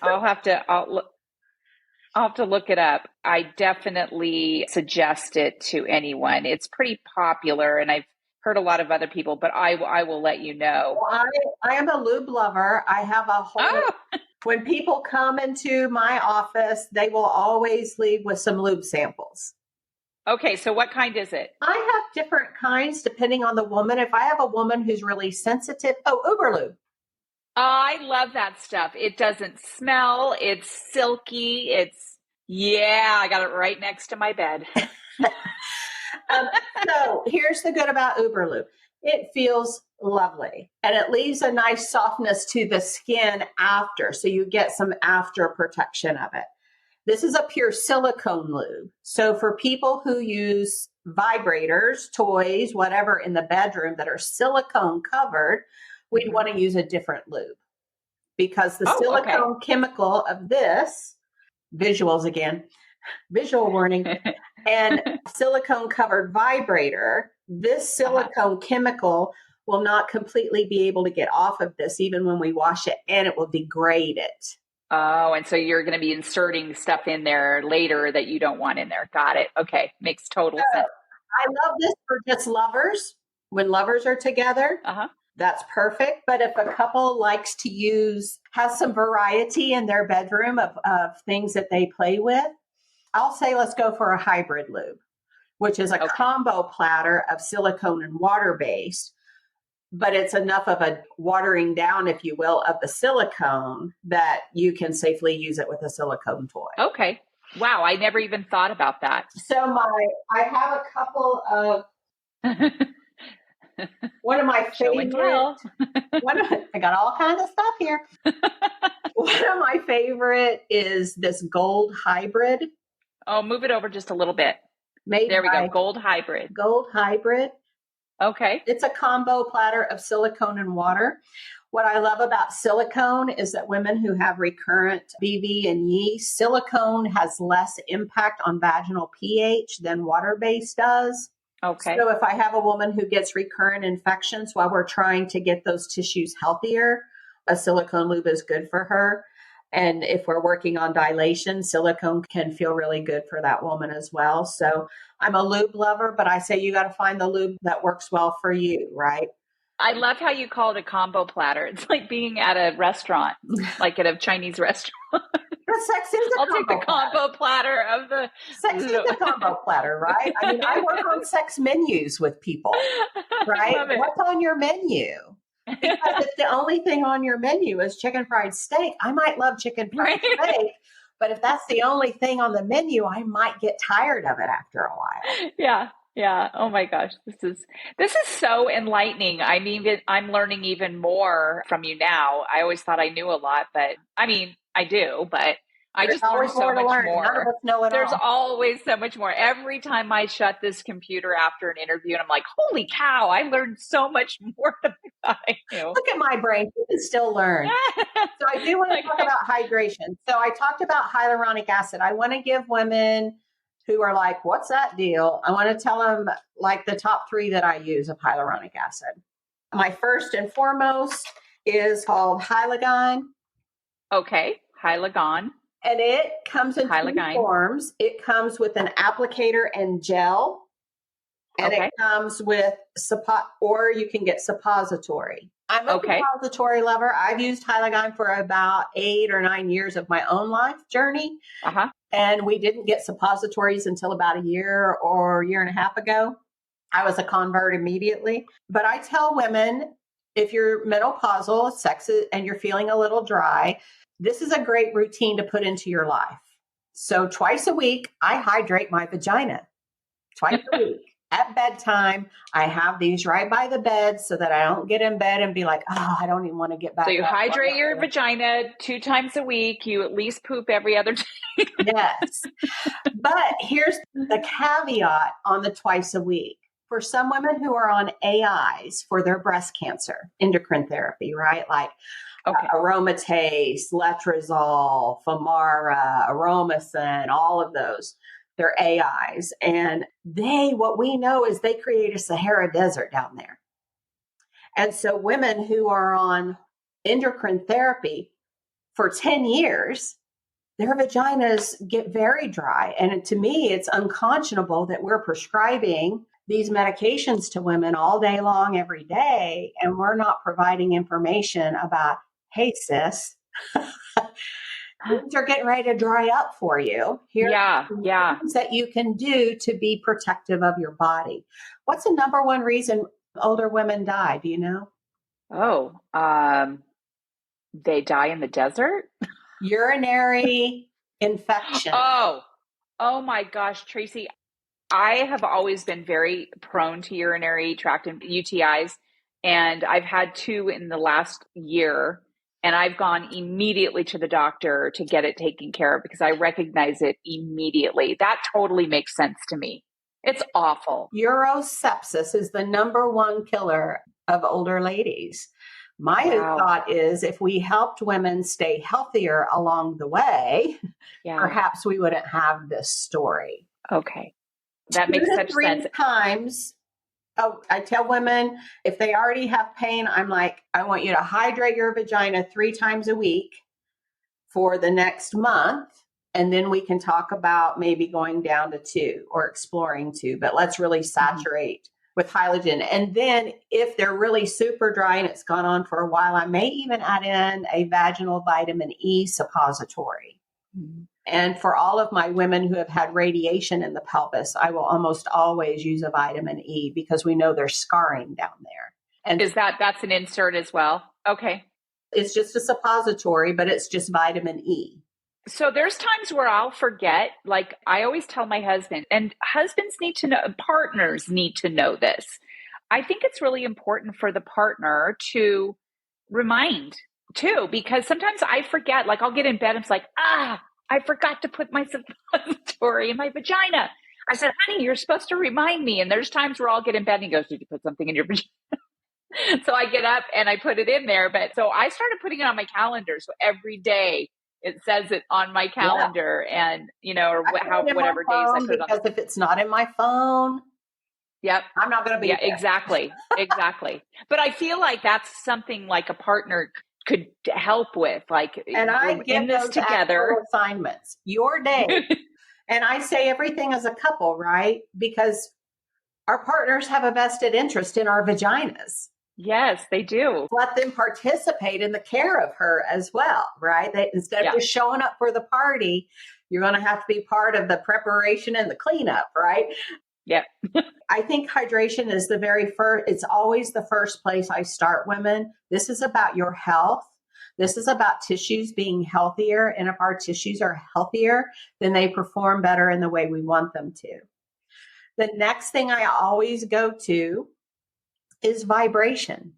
I'll have to look it up. I definitely suggest it to anyone. It's pretty popular, and I've heard a lot of other people, but I will let you know. Well, I am a lube lover. I have a whole, when people come into my office, they will always leave with some lube samples. Okay. So what kind is it? I have different kinds depending on the woman. If I have a woman who's really sensitive, Uber lube. I love that stuff. It doesn't smell. It's silky. I got it right next to my bed. So here's the good about Uber lube. It feels lovely and it leaves a nice softness to the skin after. So you get some after protection of it. This is a pure silicone lube. So for people who use vibrators, toys, whatever in the bedroom that are silicone covered, we'd want to use a different lube because the silicone chemical of this, visuals again, visual warning, and silicone covered vibrator, this silicone chemical will not completely be able to get off of this even when we wash it, and it will degrade it. Oh, and so you're going to be inserting stuff in there later that you don't want in there. Got it. Okay. Makes total sense. I love this for just lovers. When lovers are together, that's perfect. But if a couple likes to has some variety in their bedroom of things that they play with, I'll say let's go for a hybrid lube, which is a combo platter of silicone and water-based, but it's enough of a watering down, if you will, of the silicone that you can safely use it with a silicone toy. Okay. Wow, I never even thought about that. So I have a couple of, one of my Show and favorite, tell. I got all kinds of stuff here. One of my favorite is this gold hybrid. Oh, move it over just a little bit. Made There we by go. Gold hybrid. Gold hybrid. Okay. It's a combo platter of silicone and water. What I love about silicone is that women who have recurrent BV and yeast, silicone has less impact on vaginal pH than water-based does. Okay. So if I have a woman who gets recurrent infections while we're trying to get those tissues healthier, a silicone lube is good for her. And if we're working on dilation, silicone can feel really good for that woman as well. So I'm a lube lover, but I say you got to find the lube that works well for you, right? I love how you call it a combo platter. It's like being at a restaurant, like at a Chinese restaurant. But sex is a I'll combo take the combo platter of the. Sex is a combo platter, right? I mean, I work on sex menus with people, right? What's on your menu? Because if the only thing on your menu is chicken fried steak, I might love chicken fried steak. But if that's the only thing on the menu, I might get tired of it after a while. Yeah. Yeah. Oh my gosh. This is so enlightening. I mean, I'm learning even more from you now. I always thought I knew a lot, but I mean, I do, but I just learned so much more. None of us know it There's all. always so much more. Every time I shut this computer after an interview and I'm like, holy cow, I learned so much more than I thought I knew. Look at my brain. You can still learn. So I do want to talk about hydration. So I talked about hyaluronic acid. I want to give women who are like, what's that deal? I want to tell them like the top 3 that I use of hyaluronic acid. My first and foremost is called Hyaluronic. Okay. Hyaluronic. And it comes in 2 forms. It comes with an applicator and gel. And it comes with, or you can get suppository. I'm a suppository lover. I've used Hyaluronic for about 8 or 9 years of my own life journey. And we didn't get suppositories until about a year or a year and a half ago. I was a convert immediately. But I tell women, if you're menopausal, sexy, and you're feeling a little dry, this is a great routine to put into your life. So twice a week, I hydrate my vagina. Twice a week. At bedtime, I have these right by the bed so that I don't get in bed and be like, oh, I don't even want to get back. So you hydrate your vagina 2 times a week. You at least poop every other day. Yes. But here's the caveat on the twice a week. For some women who are on AIs for their breast cancer, endocrine therapy, right? Like aromatase, letrozole, Femara, Aromacin, all of those. They're AIs. And what we know is they create a Sahara Desert down there. And so women who are on endocrine therapy for 10 years, their vaginas get very dry. And to me, it's unconscionable that we're prescribing these medications to women all day long, every day, and we're not providing information about, hey, sis, things are getting ready to dry up for you. Here are things that you can do to be protective of your body. What's the number one reason older women die? Do you know? They die in the desert? Urinary infection. Oh my gosh, Traci. I have always been very prone to urinary tract UTIs, and I've had 2 in the last year. And I've gone immediately to the doctor to get it taken care of because I recognize it immediately. That totally makes sense to me. It's awful. Urosepsis is the number 1 killer of older ladies. My thought is if we helped women stay healthier along the way, perhaps we wouldn't have this story. Okay. That makes such sense. 3 times. I tell women if they already have pain, I'm like, I want you to hydrate your vagina 3 times a week for the next month. And then we can talk about maybe going down to 2 or exploring 2. But let's really saturate with Hyaluronic. And then if they're really super dry and it's gone on for a while, I may even add in a vaginal vitamin E suppository. And for all of my women who have had radiation in the pelvis, I will almost always use a vitamin E because we know there's scarring down there. And that's an insert as well? Okay. It's just a suppository, but it's just vitamin E. So there's times where I'll forget, like I always tell my husband, and husbands need to know, partners need to know this. I think it's really important for the partner to remind too, because sometimes I forget, like I'll get in bed and it's like, I forgot to put my suppository in my vagina. I said, honey, you're supposed to remind me. And there's times where I'll get in bed and he goes, did you put something in your vagina? So I get up and I put it in there. But so I started putting it on my calendar. So every day it says it on my calendar, and, or whatever days I put it on. Because if it's not in my phone, yep, I'm not going to be there. Exactly. But I feel like that's something like a partner could help with, like, and I give this together assignments, your day. And I say everything as a couple, right? Because our partners have a vested interest in our vaginas. Yes, they do. Let them participate in the care of her as well, right? Instead of just showing up for the party, you're going to have to be part of the preparation and the cleanup, right? Yeah. I think hydration is the very first, it's always the first place I start women. This is about your health. This is about tissues being healthier. And if our tissues are healthier, then they perform better in the way we want them to. The next thing I always go to is vibration.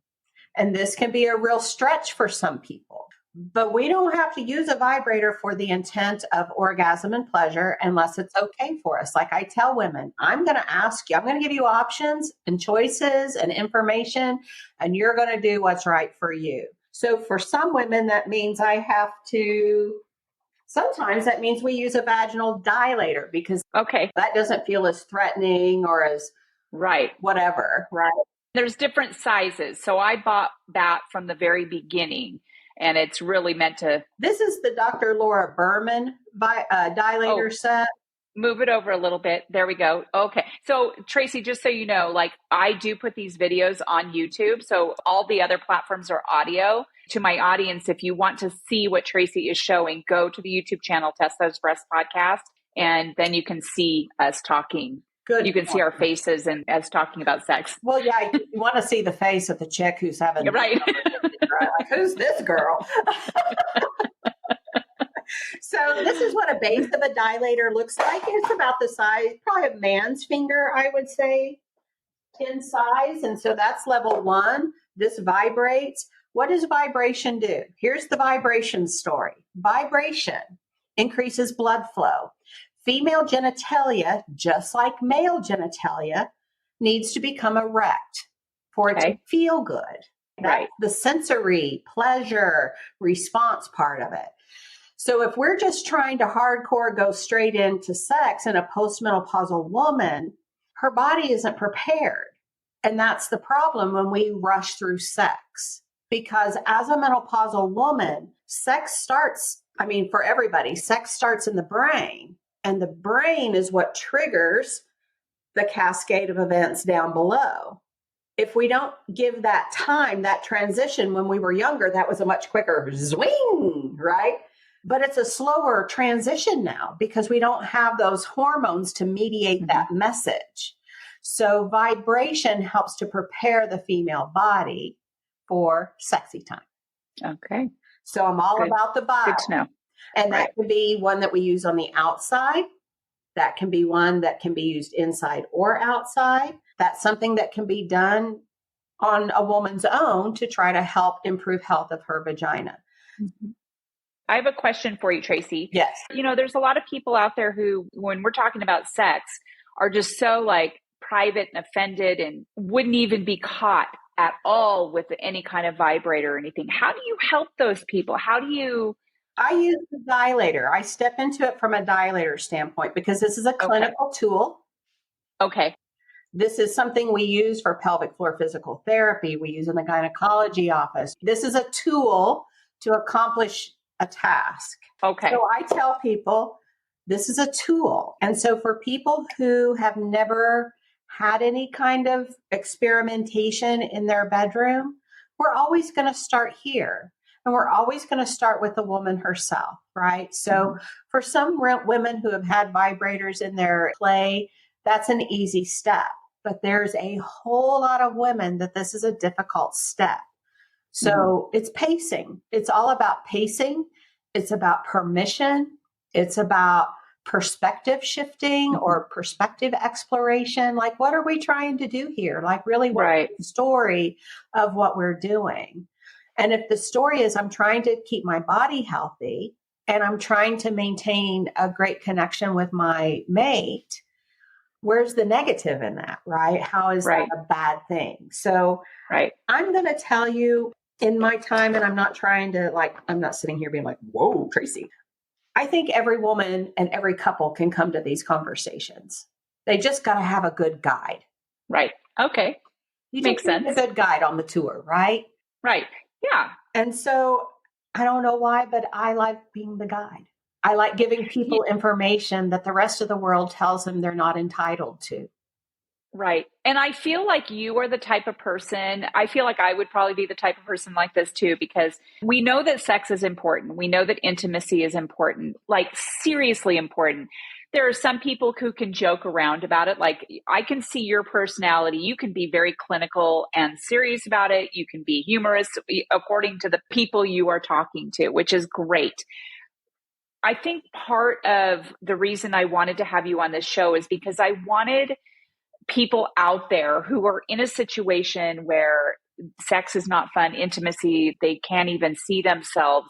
And this can be a real stretch for some people, but we don't have to use a vibrator for the intent of orgasm and pleasure unless it's okay for us. Like I tell women, I'm going to ask you, I'm going to give you options and choices and information, and you're going to do what's right for you. So for some women, that means sometimes that means we use a vaginal dilator because that doesn't feel as threatening or as whatever, right? There's different sizes. So I bought that from the very beginning, and it's really meant to. This is the Dr. Laura Berman dilator set. Move it over a little bit. There we go. Okay. So Traci, just so you know, like I do put these videos on YouTube. So all the other platforms are audio. To my audience, if you want to see what Traci is showing, go to the YouTube channel, Test Those Breasts Podcast, and then you can see us talking. Good. You can see our faces and us talking about sex. Well, yeah, you want to see the face of the chick who's having. You're right. Like, who's this girl? So this is what a base of a dilator looks like. It's about the size, probably a man's finger, I would say, in size. And so that's level 1. This vibrates. What does vibration do? Here's the vibration story. Vibration increases blood flow. Female genitalia, just like male genitalia, needs to become erect for it to feel good. That's the sensory pleasure response part of it. So if we're just trying to hardcore go straight into sex in a postmenopausal woman, her body isn't prepared. And that's the problem when we rush through sex. Because as a menopausal woman, sex starts, for everybody, sex starts in the brain. And the brain is what triggers the cascade of events down below. If we don't give that time, that transition, when we were younger, that was a much quicker swing, right? But it's a slower transition now because we don't have those hormones to mediate that message. So vibration helps to prepare the female body for sexy time. Okay. So I'm all about the body. Good to know. And that can be one that we use on the outside. That can be one that can be used inside or outside. That's something that can be done on a woman's own to try to help improve health of her vagina. Mm-hmm. I have a question for you, Traci. Yes. There's a lot of people out there who, when we're talking about sex, are just so like private and offended and wouldn't even be caught at all with any kind of vibrator or anything. How do you help those people? I use the dilator. I step into it from a dilator standpoint because this is a clinical tool. Okay. This is something we use for pelvic floor physical therapy. We use in the gynecology office. This is a tool to accomplish a task. Okay. So I tell people this is a tool. And so for people who have never had any kind of experimentation in their bedroom, we're always going to start here. And we're always going to start with the woman herself, right? So for some women who have had vibrators in their play, that's an easy step. But there's a whole lot of women that this is a difficult step. So it's pacing. It's all about pacing. It's about permission. It's about perspective shifting or perspective exploration. Like, what are we trying to do here? Like, really, what's the story of what we're doing? And if the story is I'm trying to keep my body healthy and I'm trying to maintain a great connection with my mate, where's the negative in that, right? How is that a bad thing? So I'm going to tell you in my time, and I'm not trying to I'm not sitting here being like, whoa, Traci. I think every woman and every couple can come to these conversations. They just got to have a good guide. Right. Okay. You Makes just need sense. a good guide on the tour, right? Right. Yeah. And so I don't know why, but I like being the guide. I like giving people information that the rest of the world tells them they're not entitled to. Right. And I feel like you are the type of person, I feel like I would probably be the type of person like this too, because we know that sex is important. We know that intimacy is important, like seriously important. There are some people who can joke around about it. Like, I can see your personality. You can be very clinical and serious about it. You can be humorous according to the people you are talking to, which is great. I think part of the reason I wanted to have you on this show is because I wanted people out there who are in a situation where sex is not fun, intimacy, they can't even see themselves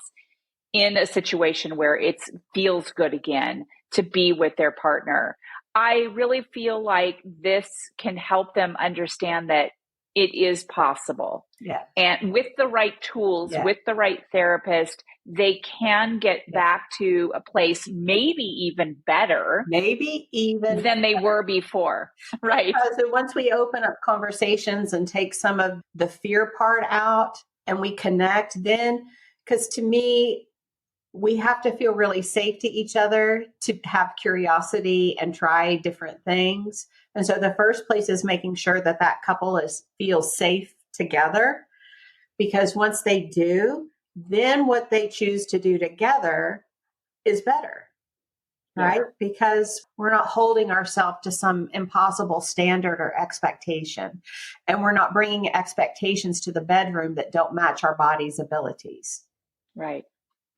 in a situation where it feels good again to be with their partner. I really feel like this can help them understand that it is possible. Yeah. And with the right tools, with the right therapist, they can get back to a place maybe even better. Maybe even than they were before. Right. Because once we open up conversations and take some of the fear part out and we connect, then, because to me, we have to feel really safe to each other to have curiosity and try different things. And so the first place is making sure that that couple feels safe together, because once they do, then what they choose to do together is better, right? Because we're not holding ourselves to some impossible standard or expectation, and we're not bringing expectations to the bedroom that don't match our body's abilities. Right.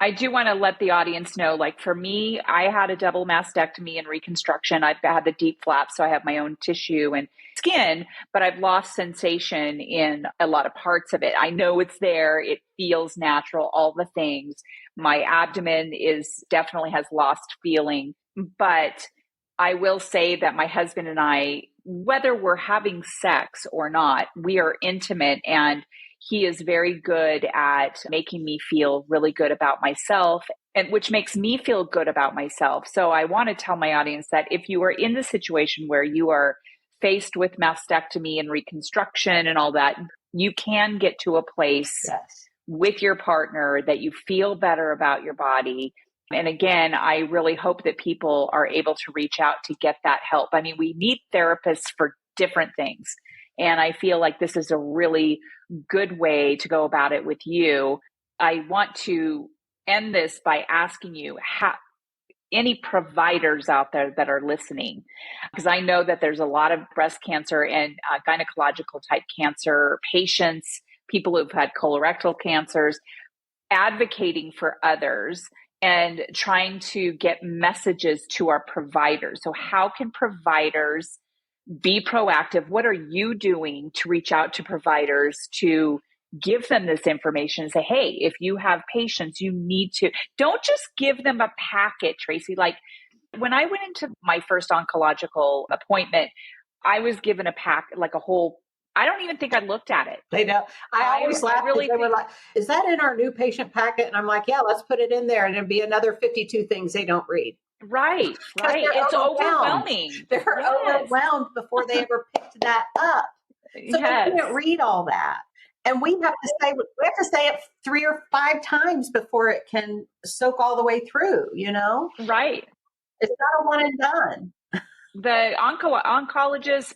I do want to let the audience know, like for me, I had a double mastectomy and reconstruction. I've had the deep flap, so I have my own tissue and skin, but I've lost sensation in a lot of parts of it. I know it's there. It feels natural, all the things. My abdomen definitely has lost feeling, but I will say that my husband and I, whether we're having sex or not, we are intimate, and he is very good at making me feel really good about myself, and which makes me feel good about myself. So I want to tell my audience that if you are in the situation where you are faced with mastectomy and reconstruction and all that, you can get to a place with your partner that you feel better about your body. And again, I really hope that people are able to reach out to get that help. I mean, we need therapists for different things. And I feel like this is a really good way to go about it with you. I want to end this by asking you, any providers out there that are listening, because I know that there's a lot of breast cancer and gynecological type cancer patients, people who've had colorectal cancers, advocating for others and trying to get messages to our providers. So how can providers be proactive? What are you doing to reach out to providers to give them this information and say, hey, if you have patients, you need to, don't just give them a packet, Traci. Like when I went into my first oncological appointment, I was given a pack, like a whole, I don't even think I looked at it. They know. I always laugh. They were like, is that in our new patient packet? And I'm like, yeah, let's put it in there. And it'd be another 52 things they don't read. Right. It's overwhelming. They're overwhelmed before they ever picked that up. So they can't read all that. And we have to say it 3 or 5 times before it can soak all the way through, you know? Right. It's not a one and done. The oncologist,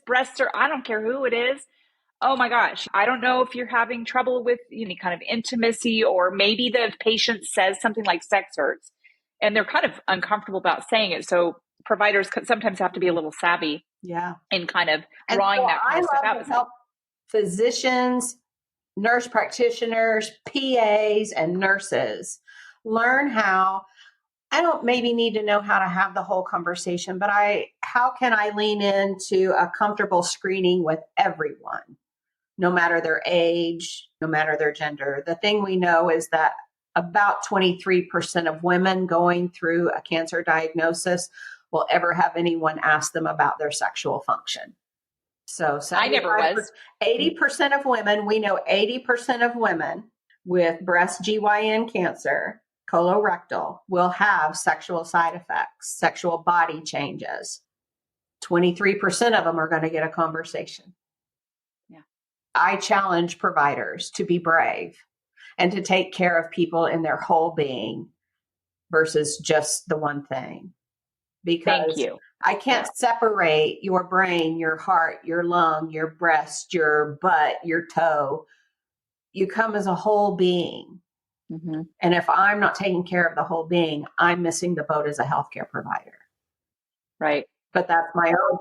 I don't care who it is. Oh my gosh. I don't know if you're having trouble with any kind of intimacy, or maybe the patient says something like sex hurts and they're kind of uncomfortable about saying it. So providers sometimes have to be a little savvy in kind of drawing that kind of stuff out. I love to help physicians, nurse practitioners, PAs, and nurses learn how. I don't maybe need to know how to have the whole conversation, but how can I lean into a comfortable screening with everyone, no matter their age, no matter their gender? The thing we know is that about 23% of women going through a cancer diagnosis will ever have anyone ask them about their sexual function. So I never was. 80% of women, we know 80% of women with breast GYN cancer, colorectal, will have sexual side effects, sexual body changes. 23% of them are going to get a conversation. Yeah. I challenge providers to be brave and to take care of people in their whole being versus just the one thing. Because Thank you. I can't separate your brain, your heart, your lung, your breast, your butt, your toe. You come as a whole being. Mm-hmm. And if I'm not taking care of the whole being, I'm missing the boat as a healthcare provider. Right. But that's my own.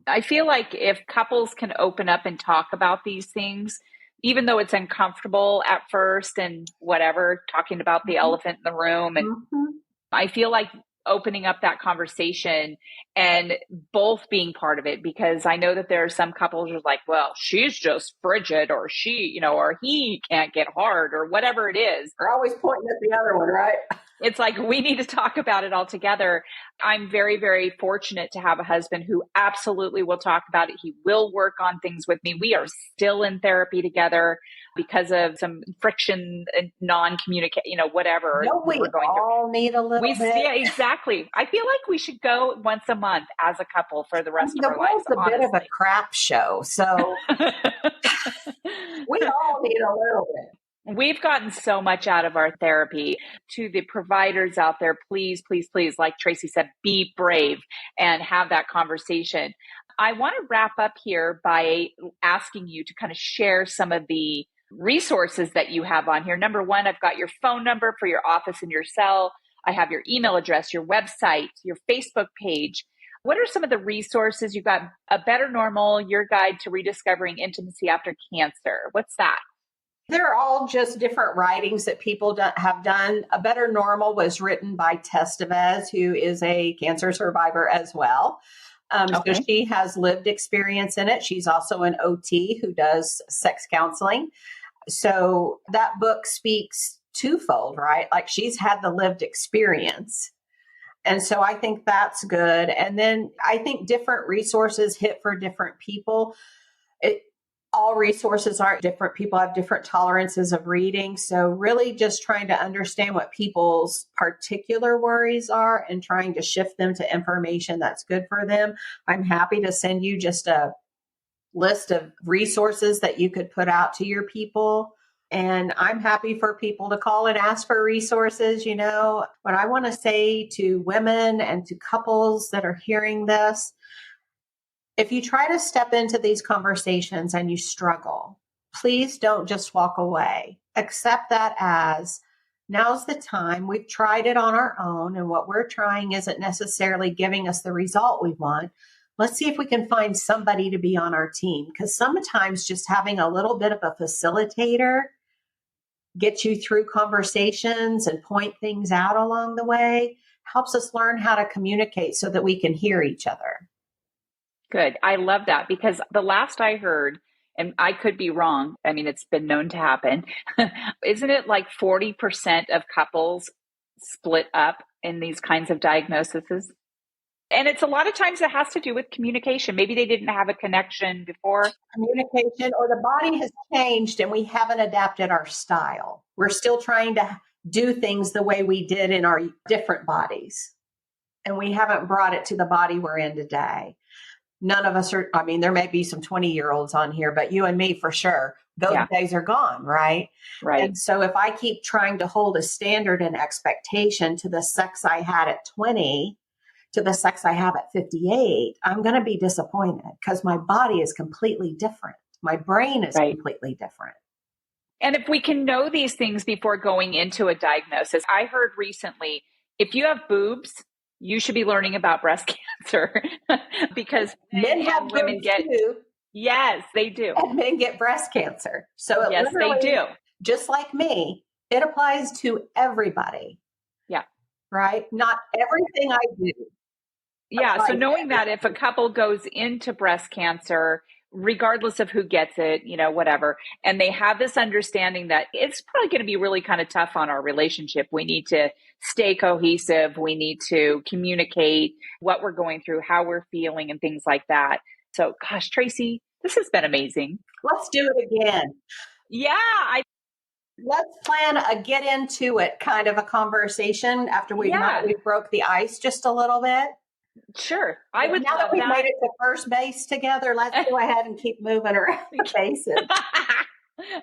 I feel like if couples can open up and talk about these things, even though it's uncomfortable at first and whatever, talking about the elephant in the room, and I feel like opening up that conversation and both being part of it, because I know that there are some couples who are like, well, she's just frigid, or she, or he can't get hard, or whatever it is. They're always pointing at the other one, right? It's like, we need to talk about it all together. I'm very, very fortunate to have a husband who absolutely will talk about it. He will work on things with me. We are still in therapy together because of some friction and non-communication, whatever. No, we all need a little bit. Yeah, exactly. I feel like we should go once a month as a couple for the rest of our lives. The world's a bit of a crap show, so we all need a little bit. We've gotten so much out of our therapy. To the providers out there, please, please, please, like Traci said, be brave and have that conversation. I want to wrap up here by asking you to kind of share some of the resources that you have on here. Number one, I've got your phone number for your office and your cell. I have your email address, your website, your Facebook page. What are some of the resources? You've got A Better Normal, your guide to rediscovering intimacy after cancer. What's that? They're all just different writings that people have done. A Better Normal was written by Testevez, who is a cancer survivor as well. So she has lived experience in it. She's also an OT who does sex counseling. So that book speaks twofold, right? Like, she's had the lived experience. And so I think that's good. And then I think different resources hit for different people. All resources aren't different. People have different tolerances of reading. So really just trying to understand what people's particular worries are and trying to shift them to information that's good for them. I'm happy to send you just a list of resources that you could put out to your people. And I'm happy for people to call and ask for resources. What I want to say to women and to couples that are hearing this, if you try to step into these conversations and you struggle, please don't just walk away. Accept that as, now's the time. We've tried it on our own, and what we're trying isn't necessarily giving us the result we want. Let's see if we can find somebody to be on our team, because sometimes just having a little bit of a facilitator get you through conversations and point things out along the way helps us learn how to communicate so that we can hear each other. Good. I love that, because the last I heard, and I could be wrong, I mean, it's been known to happen, isn't it like 40% of couples split up in these kinds of diagnoses? And it's a lot of times it has to do with communication. Maybe they didn't have a connection before. Communication, or the body has changed and we haven't adapted our style. We're still trying to do things the way we did in our different bodies. And we haven't brought it to the body we're in today. None of us are, there may be some 20-year-olds on here, but you and me for sure, those days are gone, right? Right. And so if I keep trying to hold a standard and expectation to the sex I had at 20, to the sex I have at 58, I'm going to be disappointed because my body is completely different. My brain is completely different. And if we can know these things before going into a diagnosis, I heard recently, if you have boobs, you should be learning about breast cancer because men have women boobs get too. Yes, they do. And men get breast cancer. So yes, they do. Just like me, It applies to everybody. Yeah. Right? Not everything I do. Yeah. So knowing that if a couple goes into breast cancer, regardless of who gets it, whatever, and they have this understanding that it's probably going to be really kind of tough on our relationship. We need to stay cohesive. We need to communicate what we're going through, how we're feeling, and things like that. So, gosh, Traci, this has been amazing. Let's do it again. Yeah. Let's plan a get into it kind of a conversation after we broke the ice just a little bit. Sure. I would now love that we've made it to first base together, let's go ahead and keep moving around the bases.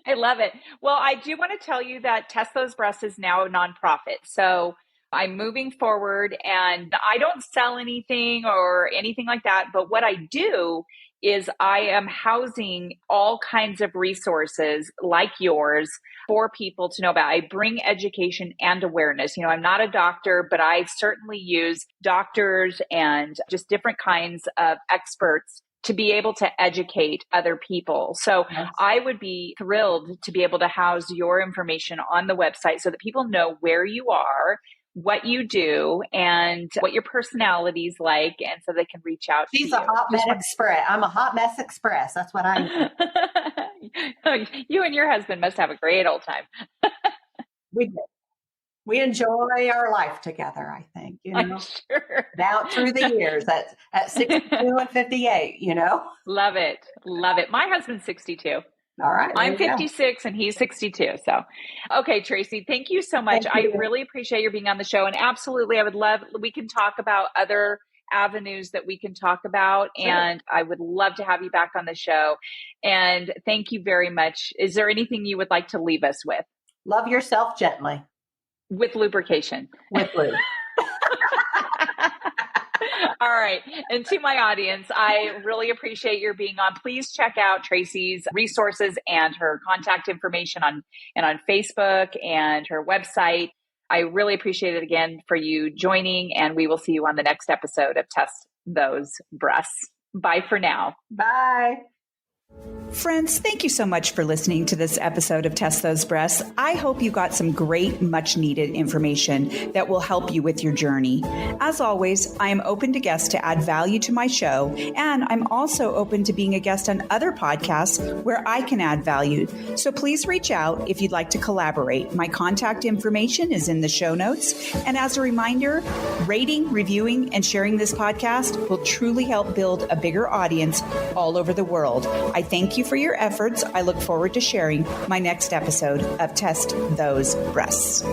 I love it. Well, I do want to tell you that Test Those Breasts is now a nonprofit. So I'm moving forward and I don't sell anything or anything like that. But what I do is I am housing all kinds of resources like yours for people to know about. I bring education and awareness. I'm not a doctor, but I certainly use doctors and just different kinds of experts to be able to educate other people. So yes. I would be thrilled to be able to house your information on the website so that people know where you are, what you do, and what your personality's like, and so they can reach out to you. She's a hot mess express. I'm a hot mess express. That's what I am. You and your husband must have a great old time. We do. We enjoy our life together, I think, I'm sure. Down through the years at 62 and 58, Love it. Love it. My husband's 62. All right. I'm 56 and he's 62. So, okay, Traci, thank you so much. I really appreciate you being on the show. And absolutely, we can talk about other avenues that we can talk about. Sure. And I would love to have you back on the show. And thank you very much. Is there anything you would like to leave us with? Love yourself gently. With lubrication. With lube. All right. And to my audience, I really appreciate your being on. Please check out Traci's resources and her contact information on Facebook and her website. I really appreciate it again for you joining, and we will see you on the next episode of Test Those Breasts. Bye for now. Bye. Friends, thank you so much for listening to this episode of Test Those Breasts. I hope you got some great, much needed information that will help you with your journey. As always, I am open to guests to add value to my show, and I'm also open to being a guest on other podcasts where I can add value. So please reach out if you'd like to collaborate. My contact information is in the show notes. And as a reminder, rating, reviewing, and sharing this podcast will truly help build a bigger audience all over the world. I thank you for your efforts. I look forward to sharing my next episode of Test Those Breasts.